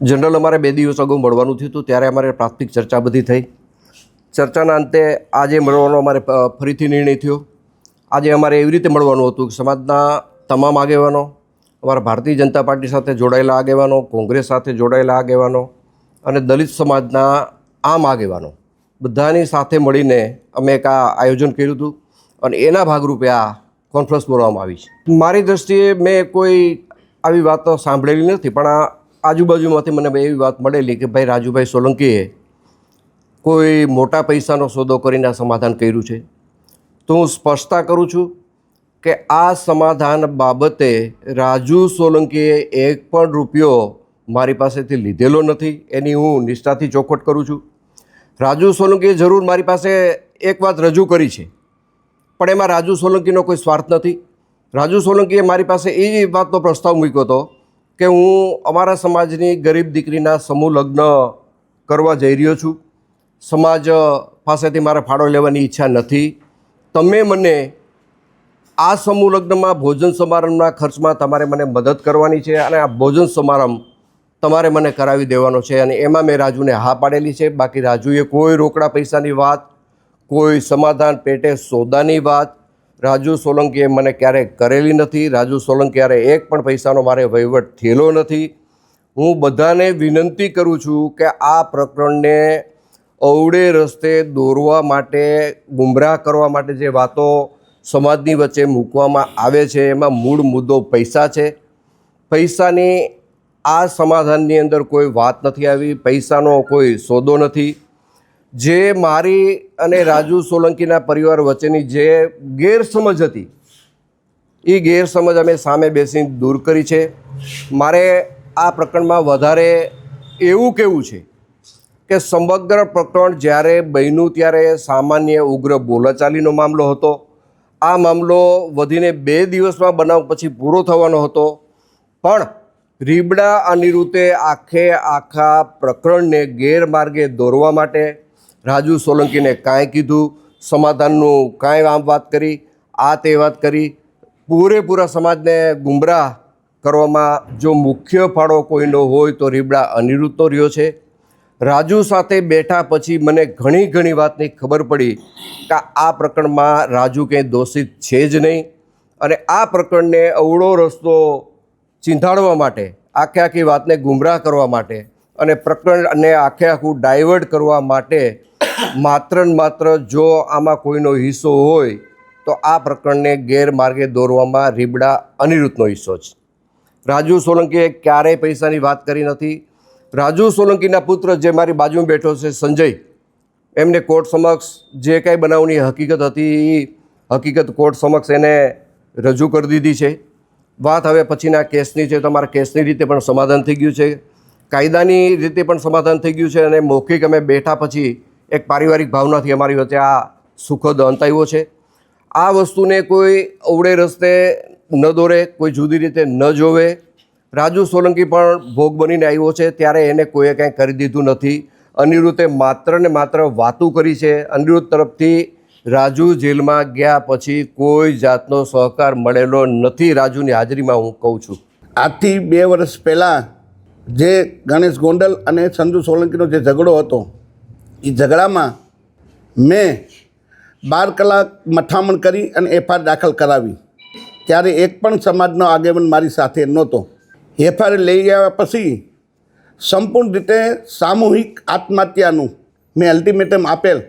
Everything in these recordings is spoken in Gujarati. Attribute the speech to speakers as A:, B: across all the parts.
A: જનરલ અમારે 2 દિવસ અગાઉ મળવાનું થયું હતું, ત્યારે અમારે પ્રાથમિક ચર્ચા બધી થઈ. ચર્ચાના અંતે આજે મળવાનો અમારે ફરીથી નિર્ણય થયો. આજે અમારે એવી રીતે મળવાનું હતું કે સમાજના તમામ આગેવાનો, અમારા ભારતીય જનતા પાર્ટી સાથે જોડાયેલા આગેવાનો, કોંગ્રેસ સાથે જોડાયેલા આગેવાનો અને દલિત સમાજના આમ આગેવાનો બધાની સાથે મળીને અમે એક આ આયોજન કર્યું હતું અને એના ભાગરૂપે આ કોન્ફરન્સ બોલાવવામાં આવી છે. મારી દૃષ્ટિએ મેં કોઈ આવી વાતો સાંભળેલી નથી, પણ આ આજુબાજુમાંથી મને એવી વાત મળેલી કે ભાઈ રાજુભાઈ સોલંકીએ કોઈ મોટા પૈસાનો સોદો કરીને આ સમાધાન કર્યું છે. તો હું સ્પષ્ટતા કરું છું કે આ સમાધાન બાબતે રાજુ સોલંકીએ એક પણ રૂપિયો મારી પાસેથી લીધેલો નથી. એની હું નિષ્ઠાથી ચોખવટ કરું છું. રાજુ સોલંકીએ જરૂર મારી પાસે એક વાત રજૂ કરી છે, પણ એમાં રાજુ સોલંકીનો કોઈ સ્વાર્થ નથી. રાજુ સોલંકીએ મારી પાસે એ વાતનો પ્રસ્તાવ મૂક્યો હતો કે હું અમારા સમાજની ગરીબ દીકરીના સમૂહ લગ્ન કરવા જઈ રહ્યો છું. સમાજ પાસેથી મારે ફાળો લેવાની ઈચ્છા નથી. તમે મને આ સમૂહ લગ્નમાં ભોજન સમારંભના ખર્ચમાં તમારે મને મદદ કરવાની છે અને આ ભોજન સમારંભ તમારે મને કરાવી દેવાનો છે. અને એમાં મેં રાજુને હા પાડેલી છે. બાકી રાજુએ કોઈ રોકડા પૈસાની વાત, કોઈ સમાધાન પેટે સોદાની વાત રાજુ સોલંકીએ મને ક્યારેય કરેલી નથી. રાજુ સોલંકીએ એક પણ પૈસાનો મારે વહીવટ થયેલો નથી. હું બધાને વિનંતી કરું છું કે આ પ્રકરણને અવળે રસ્તે દોરવા માટે, ગુમરાહ કરવા માટે જે વાતો સમાજની વચ્ચે મૂકવામાં આવે છે એમાં મૂળ મુદ્દો પૈસા છે. પૈસાની આ સમાધાનની અંદર કોઈ વાત નથી આવી. પૈસાનો કોઈ સોદો નથી. જે મારી અને રાજુ સોલંકીના પરિવાર વચ્ચેની જે ગેરસમજ હતી એ ગેરસમજ અમે સામે બેસીને દૂર કરી છે. મારે આ પ્રકરણમાં વધારે એવું કહેવું છે કે સમગ્ર પ્રકરણ જ્યારે બન્યું ત્યારે સામાન્ય ઉગ્ર બોલાચાલીનો મામલો હતો. આ મામલો વધીને 2 દિવસમાં બનાવ પછી પૂરો થવાનો હતો, પણ રીબડા અનિરુદ્ધે આખા પ્રકરણને ગેરમાર્ગે દોરવા માટે રાજુ સોલંકીને કાંઈ કીધું, સમાધાનનું કાંઈ આમ વાત કરી, આ તે વાત કરી, પૂરેપૂરા સમાજને ગુમરાહ કરવામાં જો મુખ્ય ફાળો કોઈનો હોય તો રીબડા અનિરુદ્ધનો રહ્યો છે. રાજુ સાથે બેઠા પછી મને ઘણી વાતની ખબર પડી કે આ પ્રકરણમાં રાજુ કંઈ દોષિત છે જ નહીં. અને આ પ્રકરણને અવળો રસ્તો ચીંધાડવા માટે, આખી વાતને ગુમરાહ કરવા માટે અને પ્રકરણને આખું ડાયવર્ટ કરવા માટે માત્ર ને માત્ર જો આમાં કોઈનો હિસ્સો હોય તો આ પ્રકરણને ગેરમાર્ગે દોરવામાં રીબડા અનિરુદ્ધનો હિસ્સો છે. રાજુ સોલંકીએ ક્યારેય પૈસાની વાત કરી નથી. રાજુ સોલંકીના પુત્ર જે મારી બાજુમાં બેઠો છે સંજય, એમને કોર્ટ સમક્ષ જે કાંઈ બનાવની હકીકત હતી એ હકીકત કોર્ટ સમક્ષ એને રજૂ કરી દીધી છે. વાત હવે પછીના કેસની છે. તમારા કેસની રીતે પણ સમાધાન થઈ ગયું છે, કાયદાની રીતે પણ સમાધાન થઈ ગયું છે અને મૌખિક અમે બેઠા પછી એક પારિવારિક ભાવનાથી અમારી વચ્ચે આ સુખદ અંત આવ્યો છે. આ વસ્તુને કોઈ અવળે રસ્તે ન દોરે, કોઈ જુદી રીતે ન જોવે. રાજુ સોલંકી પણ ભોગ બનીને આવ્યો છે ત્યારે એને કોઈએ કાંઈ કરી દીધું નથી. અનિરુદ્ધે માત્ર ને માત્ર વાતું કરી છે. અનિરુદ્ધ તરફથી રાજુ જેલમાં ગયા પછી કોઈ જાતનો સહકાર મળેલો નથી. રાજુની હાજરીમાં હું કહું છું.
B: આજથી 2 વર્ષ પહેલાં જે ગણેશ ગોંડલ અને સંજુ સોલંકીનો જે ઝઘડો હતો, એ ઝઘડામાં મેં 12 કલાક મથામણ કરી અને એફઆઈઆર દાખલ કરાવી. ત્યારે એક પણ સમાજનો આગેવાન મારી સાથે નહોતો. એફઆઈઆર લઈ ગયા પછી સંપૂર્ણ રીતે સામૂહિક આત્મહત્યાનું મેં અલ્ટિમેટમ આપેલ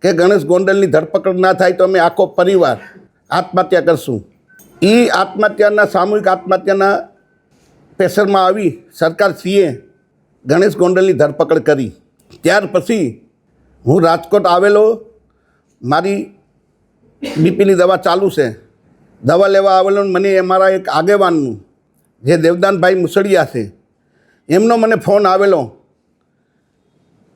B: કે ગણેશ ગોંડલની ધરપકડ ના થાય તો અમે આખો પરિવાર આત્મહત્યા કરશું. એ આત્મહત્યાના સામૂહિક આત્મહત્યાના પ્રેશરમાં આવી સરકારશ્રીએ ગણેશ ગોંડલની ધરપકડ કરી. ત્યાર પછી હું રાજકોટ આવેલો. મારી બીપીની દવા ચાલુ છે. દવા લેવા આવેલો. મને અમારા એક આગેવાનનું જે દેવદાનભાઈ મુસળિયા છે એમનો મને ફોન આવેલો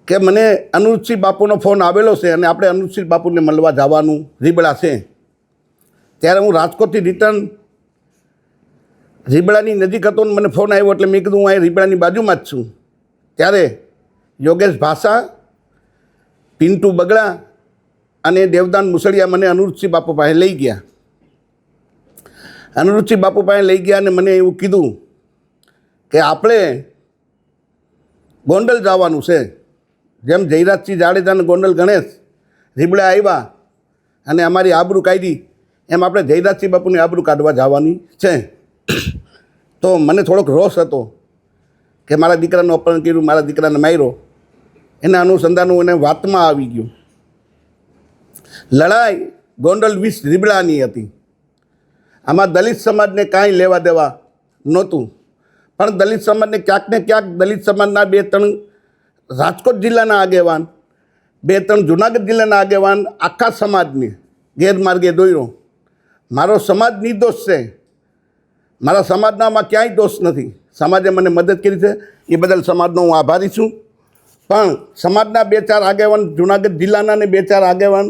B: કે મને અનુજસિંહ બાપુનો ફોન આવેલો છે અને આપણે અનુજસિંહ બાપુને મળવા જવાનું રીબડા છે. ત્યારે હું રાજકોટથી રિટર્ન રીબડાની નજીક હતો ને મને ફોન આવ્યો એટલે મેં કીધું હું અહીં રીબડાની બાજુમાં જ છું. ત્યારે યોગેશ ભાષા, પિન્ટુ બગડા અને દેવદાન મુસળિયા મને અનુજસિંહ બાપુ પાસે લઈ ગયા. અનિરુદ્ધસિંહ બાપુ પાસે લઈ ગયા અને મને એવું કીધું કે આપણે ગોંડલ જવાનું છે. જેમ જયરાજસિંહ જાડેજા અને ગોંડલ ગણેશ રીબડા આવ્યા અને અમારી આબરૂ કાઢી, એમ આપણે જયરાજસિંહ બાપુની આબરૂ કાઢવા જવાની છે. તો મને થોડોક રોષ હતો કે મારા દીકરાનું અપહરણ કર્યું, મારા દીકરાને માર્યો, એના અનુસંધાનું એને વાતમાં આવી ગયું. લડાઈ ગોંડલ 20 રીબડાની હતી. આમાં દલિત સમાજને કાંઈ લેવા દેવા નહોતું, પણ દલિત સમાજને ક્યાંક ને ક્યાંક દલિત સમાજના 2-3 રાજકોટ જિલ્લાના આગેવાન, 2-3 જુનાગઢ જિલ્લાના આગેવાન આખા સમાજને ગેરમાર્ગે દોર્યો. મારો સમાજ નિર્દોષ છે, મારા સમાજનામાં ક્યાંય દોષ નથી. સમાજે મને મદદ કરી છે, એ બદલ સમાજનો હું આભારી છું. પણ સમાજના 2-4 આગેવાન જુનાગઢ જિલ્લાના ને 2-4 આગેવાન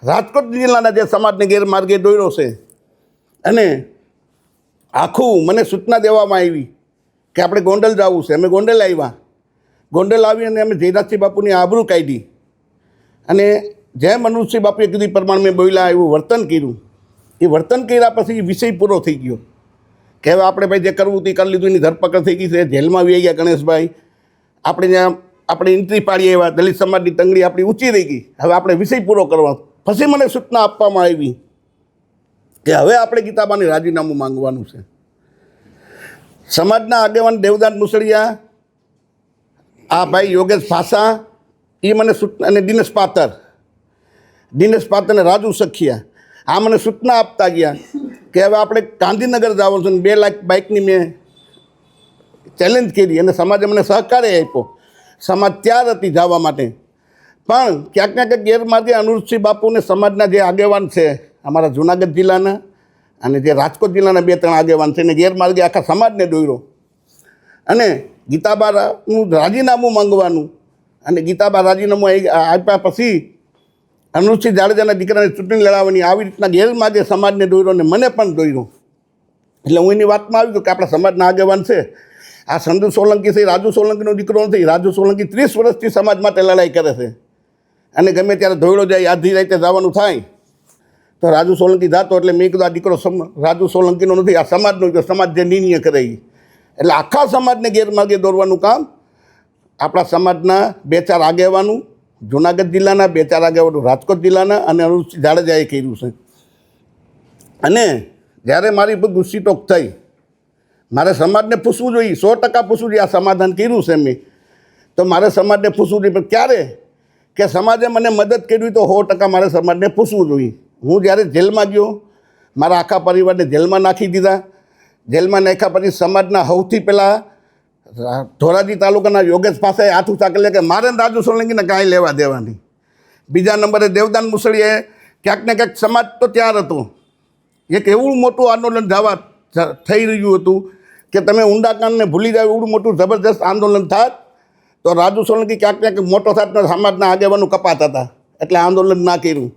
B: રાજકોટ જિલ્લાના જે સમાજને ગેરમાર્ગે દોર્યો છે, અને આખું મને સૂચના દેવામાં આવી કે આપણે ગોંડલ જવું છે. અમે ગોંડલ આવ્યા. ગોંડલ આવી અને અમે જયરાજસિંહ બાપુની આબરૂ કાઢી અને જેમ મનુષ્ય બાપુએ કીધું પ્રમાણે મેં બોલ્યા એવું વર્તન કર્યું. એ વર્તન કર્યા પછી વિષય પૂરો થઈ ગયો કે હવે આપણે ભાઈ જે કરવું તે કરી લીધું. એની ધરપકડ થઈ ગઈ છે, જેલમાં આવી ગયા ગણેશભાઈ. આપણે ત્યાં આપણે એન્ટ્રી પાડીએ એવા દલિત સમાજની તંગડી આપણી ઊંચી રહી ગઈ. હવે આપણે વિષય પૂરો કરવાનો. પછી મને સૂચના આપવામાં આવી કે હવે આપણે ગીતાબાને રાજીનામું માંગવાનું છે. સમાજના આગેવાન દેવદાન મુસળિયા, આ ભાઈ યોગેશ ભાષા, એ મને સૂચના, અને દિનેશ પાત્ર અને રાજુ સખિયા, આ મને સૂચના આપતા ગયા કે હવે આપણે ગાંધીનગર જવાનું છે. 2 લાખ બાઇકની મેં ચેલેન્જ કરી અને સમાજે મને સહકારે આપ્યો. સમાજ તૈયાર હતી જવા માટે, પણ ક્યાંક ને ક્યાંક ગેરમાર્ગે અનુરૂપસિંહ બાપુને સમાજના જે આગેવાન છે અમારા જુનાગઢ જિલ્લાના અને જે રાજકોટ જિલ્લાના 2-3 આગેવાન છે એને ગેરમાર્ગે આખા સમાજને દોર્યો. અને ગીતાબાનું રાજીનામું માંગવાનું, અને ગીતાબા રાજીનામું આપ્યા પછી અનુરૂપસિંહ જાડેજાના દીકરાને ચૂંટણી લડાવવાની, આવી રીતના ગેરમાર્ગે સમાજને દોર્યો અને મને પણ દોર્યો. એટલે હું એની વાતમાં આવી ગયો કે આપણા સમાજના આગેવાન છે. આ સંજુ સોલંકી છે, રાજુ સોલંકીનો દીકરો નથી. રાજુ સોલંકી 30 વર્ષથી સમાજ માટે લડાઈ કરે છે, અને ગમે ત્યારે ધોયડો જાય, આધી રાતે જવાનું થાય તો રાજુ સોલંકી જાતો. એટલે મેં કીધું આ દીકરો રાજુ સોલંકીનો નથી, આ સમાજનો, સમાજ જે નિર્ણય કરે. એટલે આખા સમાજને ગેરમાર્ગે દોરવાનું કામ આપણા સમાજના 2-4 આગેવાનું જુનાગઢ જિલ્લાના, 2-4 આગેવાનો રાજકોટ જિલ્લાના અને અનુરૂપસિંહ જાડેજાએ કર્યું છે. અને જ્યારે મારી પર ગુસ્સીટોક થઈ, મારે સમાજને પૂછવું જોઈએ, 100% પૂછવું જોઈએ. આ સમાધાન કર્યું છે મેં, તો મારે સમાજને પૂછવું જોઈએ. પણ ક્યારે કે સમાજે મને મદદ કરી તો 100% મારે સમાજને પૂછવું જોઈએ. હું જ્યારે જેલમાં ગયો, મારા આખા પરિવારને જેલમાં નાખી દીધા. જેલમાં નાખ્યા પછી સમાજના સૌથી પહેલાં ધોરાજી તાલુકાના યોગેશ પાસાએ હાથ ઊંચા કર્યા કે મારે રાજુ સોલંકીને કાંઈ લેવા દેવા નહીં. બીજા નંબરે દેવદાન મુસળીએ ક્યાંક ને ક્યાંક સમાજ તો તૈયાર હતો. એક એવું મોટું આંદોલન થઈ રહ્યું હતું કે તમે ઊંડા કાનને ભૂલી જાવ એવું મોટું જબરદસ્ત આંદોલન થાત તો રાજુ સોલંકી ક્યાંક ક્યાંક મોટો થાત ને સમાજના આગેવાનો કપાતા હતા. એટલે આંદોલન ના કર્યું.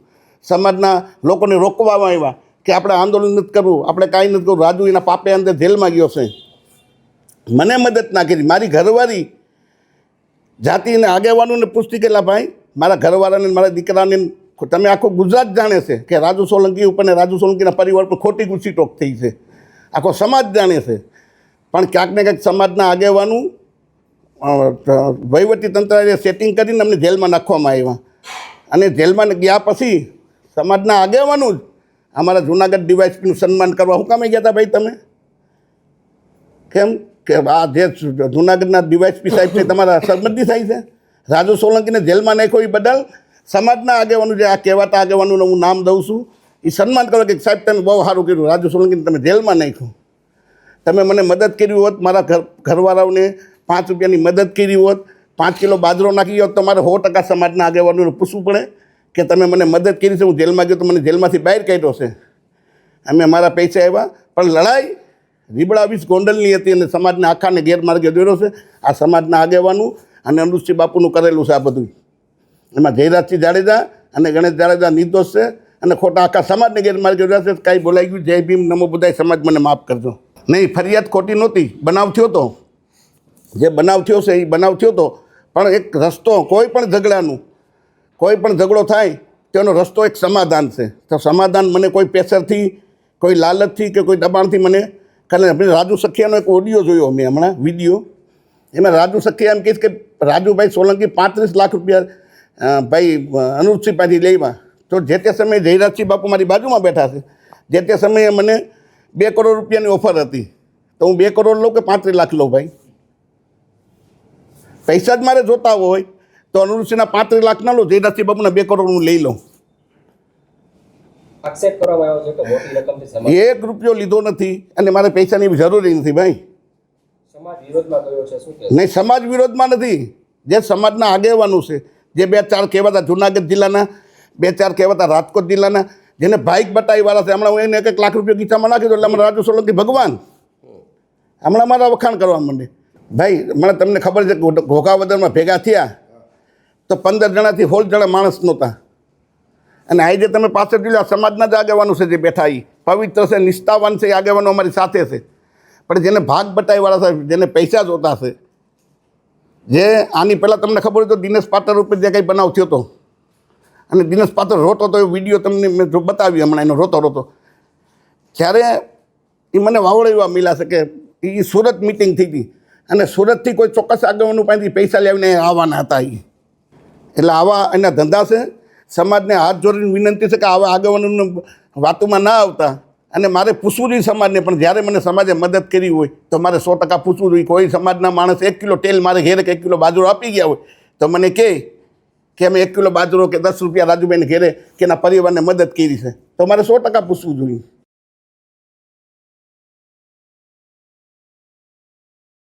B: સમાજના લોકોને રોકવામાં આવ્યા કે આપણે આંદોલન નથી કરવું, આપણે કાંઈ નથી કરવું. રાજુ એના પાપે અંદર જેલમાં ગયો છે. મને મદદ ના કરી. મારી ઘરવાળી જાતિને આગેવાનોને પૂછતી કેટલા ભાઈ મારા ઘરવાળાને, મારા દીકરાને, તમે આખું ગુજરાત જાણે છે કે રાજુ સોલંકી ઉપર ને રાજુ સોલંકીના પરિવાર પર ખોટી ગુસ્સીટોક થઈ છે. આખો સમાજ જાણે છે. પણ ક્યાંક ને ક્યાંક સમાજના આગેવાનું વહીવટી તંત્રએ સેટિંગ કરીને અમને જેલમાં નાખવામાં આવ્યા. અને જેલમાં ગયા પછી સમાજના આગેવાનું જ અમારા જૂનાગઢ ડીવાયએસપીનું સન્માન કરવા હું કામે ગયા હતા ભાઈ તમે? કેમ કે આ જે જૂનાગઢના ડીવાયએસપી સાહેબ છે તમારા સંબંધી થાય છે. રાજુ સોલંકીને જેલમાં નાખ્યો એ બદલ સમાજના આગેવાનું, જે આ કહેવાતા આગેવાનોનું હું નામ દઉં છું, એ સન્માન કરો કે સાહેબ તમે બહુ સારું કર્યું, રાજુ સોલંકીને તમે જેલમાં નાખ્યું. તમે મને મદદ કરી હોત, મારા ઘરવાળાઓને 5 રૂપિયાની મદદ કરી હોત, 5 કિલો બાજરો નાખી હોત, તો મારે 100% સમાજના આગેવાનોને પૂછવું પડે કે તમે મને મદદ કરી છે. હું જેલમાં ગયો તો મને જેલમાંથી બહાર કાઢ્યો છે. અમે મારા પૈસા આવ્યા, પણ લડાઈ રીબડા 20 ગોંડલની હતી અને સમાજને આખાને ગેરમાર્ગે દોર્યો છે. આ સમાજના આગેવાનું અને અનુરૂપસિંહ બાપુનું કરેલું છે આ બધું. એમાં જયરાજસિંહ જાડેજા અને ગણેશ જાડેજા નિર્દોષ છે અને ખોટા આખા સમાજને ગેરમાર્ગે દોર્યા છે. કાંઈ બોલાઈ ગયું, જય ભીમ, નમો બુદ્ધાય, સમાજ મને માફ કરજો. નહીં, ફરિયાદ ખોટી નહોતી. બનાવ થયો તો, જે બનાવ થયો છે એ બનાવ થયો તો, પણ એક રસ્તો, કોઈ પણ ઝઘડાનું, કોઈ પણ ઝઘડો થાય તેનો રસ્તો એક સમાધાન છે. તો સમાધાન મને કોઈ પ્રેશરથી, કોઈ લાલચથી કે કોઈ દબાણથી મને રાજુ સખિયાનો એક ઓડિયો જોયો મેં હમણાં, વિડીયો, એમાં રાજુ સખી એમ કહીશ કે રાજુભાઈ સોલંકી 35 લાખ રૂપિયા ભાઈ અનુજસિંહ પાસેથી લેવા. તો જે તે સમયે જયરાજસિંહ બાપુ મારી બાજુમાં બેઠા છે. જે તે સમયે મને 2 કરોડ રૂપિયાની ઓફર હતી. તો હું 2 કરોડ લઉં કે 35 લાખ લઉં? ભાઈ પૈસા જ મારે જોતા હોય તો અનુજસિંહના 35 લાખ ના લો, જયરાજસિંહ બાપુના 2 કરોડ હું લઈ લઉં.
C: આક્ષેપ કરવામાં આવ્યો છે કે મોટી રકમથી સમાજ
B: 1 રૂપિયો લીધો નથી અને મારે પૈસાની જરૂરી નથી. ભાઈ
C: સમાજ વિરોધમાં ગયો છે, શું કહે?
B: નહીં, સમાજ વિરોધમાં નથી. જે સમાજના આગેવાનો છે, જે 2-4 કહેવાતા જુનાગઢ જિલ્લાના, 2-4 કહેવાતા રાજકોટ જિલ્લાના, જેને બાઇક બટાઈવાળા છે, હમણાં હું એને 1 લાખ રૂપિયા ગીચામાં નાખી દો એટલે અમારા રાજુ સોલંકી ભગવાન હમણાં મારા વખાણ કરવા માંડે. ભાઈ મને તમને ખબર છે કે ઘોઘાવદરમાં ભેગા થયા તો 15 જણાથી 16 જણા માણસ નહોતા. અને આજે તમે પાછળ જોયું, આ સમાજના જ આગેવાનો છે જે બેઠા, એ પવિત્ર છે, નિષ્ઠાવાન છે, એ આગેવાનો અમારી સાથે છે. પણ જેને ભાગ બટાઈવાળા છે, જેને પૈસા જોતા છે, જે આની પહેલાં તમને ખબર હોય તો દિનેશ પાટર ઉપર જે કંઈ બનાવ થયો હતો અને દિનેશ પાત્ર રોતો હતો, એ વિડીયો તમને મેં જો બતાવ્યો હમણાં, એનો રોતો જ્યારે એ મને વાવડો એવા મિલા છે કે એ સુરત મિટિંગ થઈ હતી અને સુરતથી કોઈ ચોક્કસ આગેવાનો પાસેથી પૈસા લાવીને આવવાના હતા. એટલે આવા એના ધંધા છે. સમાજને હાથ જોડીને વિનંતી છે કે આવા આગેવાનોને વાતોમાં ના આવતા. અને મારે પૂછવું જોઈએ સમાજને, પણ જ્યારે મને સમાજે મદદ કરી હોય તો મારે 100% પૂછવું જોઈએ. કોઈ સમાજના માણસ 1 કિલો તેલ મારે ઘેરે કે 1 કિલો બાજરો આપી ગયા હોય તો મને કહે કે અમે 1 કિલો બાજરો કે 10 રૂપિયા રાજુભાઈને ઘેરે કે એના પરિવારને મદદ કરી છે, તો મારે 100% પૂછવું જોઈએ.